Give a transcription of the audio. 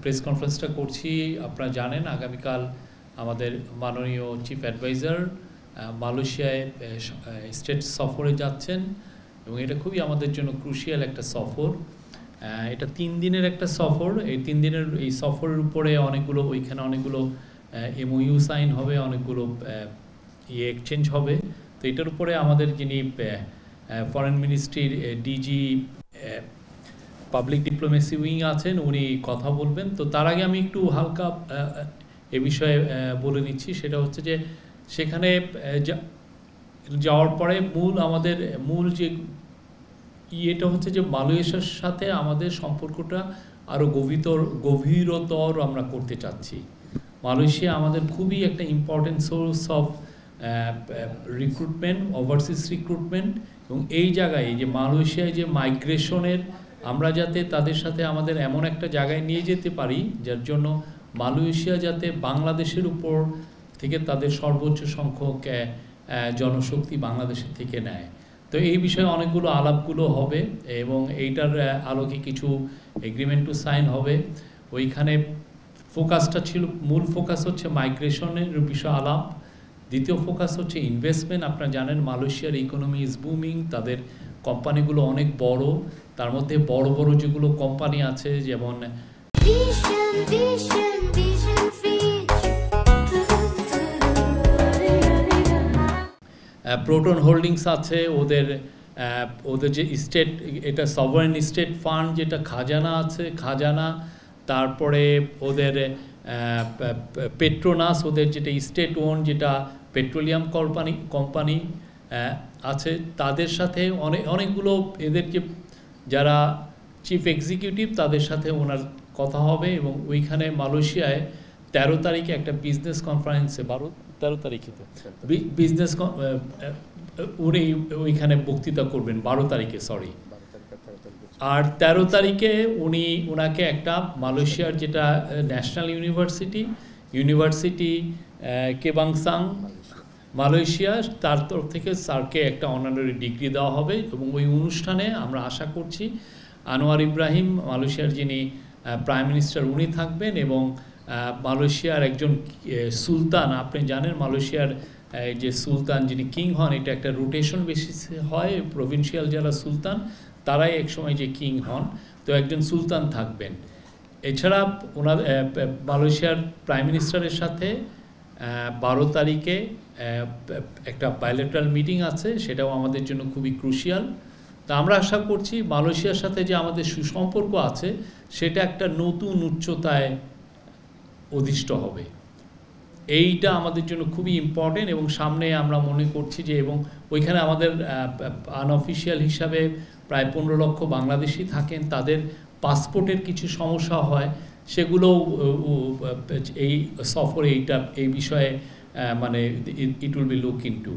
Press কনফারেন্সটা করছি। আপনারা জানেন আগামীকাল আমাদের মাননীয় চিফ অ্যাডভাইজার মালয়েশিয়ায় স্টেট সফরে যাচ্ছেন এবং এটা খুবই আমাদের জন্য ক্রুশিয়াল একটা সফর। এটা 3 দিনের একটা সফর। এই 3 দিনের এই সফরের উপরে ওইখানে অনেকগুলো MOU সাইন হবে, অনেকগুলো এক্সচেঞ্জ হবে। তো এটার উপরে আমাদের যিনি ফরেন মিনিস্ট্রির ডিজি পাবলিক ডিপ্লোমেসি উইং আছেন উনি কথা বলবেন। তো তার আগে আমি একটু হালকা এ বিষয়ে বলে নিচ্ছি। সেটা হচ্ছে যে সেখানে যাওয়ার পরে আমাদের মূল যে এটা হচ্ছে যে মালয়েশিয়ার সাথে আমাদের সম্পর্কটা আরও গভীরতর আমরা করতে চাচ্ছি। মালয়েশিয়া আমাদের খুবই একটা important source of recruitment, overseas recruitment. এবং এই জায়গায় যে মালয়েশিয়ায় যে মাইগ্রেশনের আমরা যাতে তাদের সাথে আমাদের এমন একটা জায়গায় নিয়ে যেতে পারি যার জন্য মালয়েশিয়া যাতে বাংলাদেশের উপর থেকে তাদের সর্বোচ্চ সংখ্যক জনশক্তি বাংলাদেশের থেকে নেয়। তো এই বিষয়ে অনেকগুলো আলাপগুলো হবে এবং এইটার আলোকে কিছু এগ্রিমেন্টও সাইন হবে। ওইখানে ফোকাসটা ছিল, মূল ফোকাস হচ্ছে মাইগ্রেশনের বিষয়ে আলাপ। দ্বিতীয় ফোকাস হচ্ছে ইনভেস্টমেন্ট। আপনারা জানেন মালয়েশিয়ার ইকোনমি ইজ বুমিং, তাদের কোম্পানিগুলো অনেক বড়। তার মধ্যে বড় বড় যেগুলো কোম্পানি আছে যেমন প্রোটন হোল্ডিংস আছে, ওদের যে স্টেট, এটা সভারেন স্টেট ফান্ড যেটা খাজানা আছে, খাজানা। তারপরে ওদের পেট্রোনাস, ওদের যেটা স্টেট ওন যেটা পেট্রোলিয়াম কোম্পানি আছে, তাদের সাথে অনেকগুলো এদের যে যারা চিফ এক্সিকিউটিভ তাদের সাথে ওনার কথা হবে। এবং ওইখানে মালয়েশিয়ায় 13 তারিখে একটা বিজনেস কনফারেন্সে 13 তারিখে তো বিজনেস উনি ওইখানে বক্তৃতা করবেন 12 তারিখে, সরি। আর 13 তারিখে ওনাকে একটা মালয়েশিয়ার যেটা ন্যাশনাল ইউনিভার্সিটি কেবাংসাং মালয়েশিয়া, তার তরফ থেকে স্যারকে একটা অনারারি ডিগ্রি দেওয়া হবে। এবং ওই অনুষ্ঠানে আমরা আশা করছি আনোয়ার ইব্রাহিম মালয়েশিয়ার যিনি প্রাইম মিনিস্টার উনি থাকবেন এবং মালয়েশিয়ার একজন সুলতান। আপনি জানেন মালয়েশিয়ার যে সুলতান যিনি কিং হন এটা একটা রোটেশন বেসিসে হয়, প্রভিন্সিয়াল যারা সুলতান তারাই একসময় যে কিং হন। তো একজন সুলতান থাকবেন। এছাড়া ওনার মালয়েশিয়ার প্রাইম মিনিস্টারের সাথে 12 তারিখে একটা বাইলেটারাল মিটিং আছে, সেটাও আমাদের জন্য খুবই ক্রুশিয়াল। তা আমরা আশা করছি মালয়েশিয়ার সাথে যে আমাদের সুসম্পর্ক আছে সেটা একটা নতুন উচ্চতায় অধিষ্ঠ হবে। এইটা আমাদের জন্য খুবই ইম্পর্টেন্ট। এবং সামনে আমরা মনে করছি যে, এবং ওইখানে আমাদের আনঅফিসিয়াল হিসাবে প্রায় 15 লক্ষ বাংলাদেশি থাকেন, তাদের পাসপোর্টের কিছু সমস্যা হয়, সেগুলো এই সফরে এই বিষয়ে মানে it will be look into.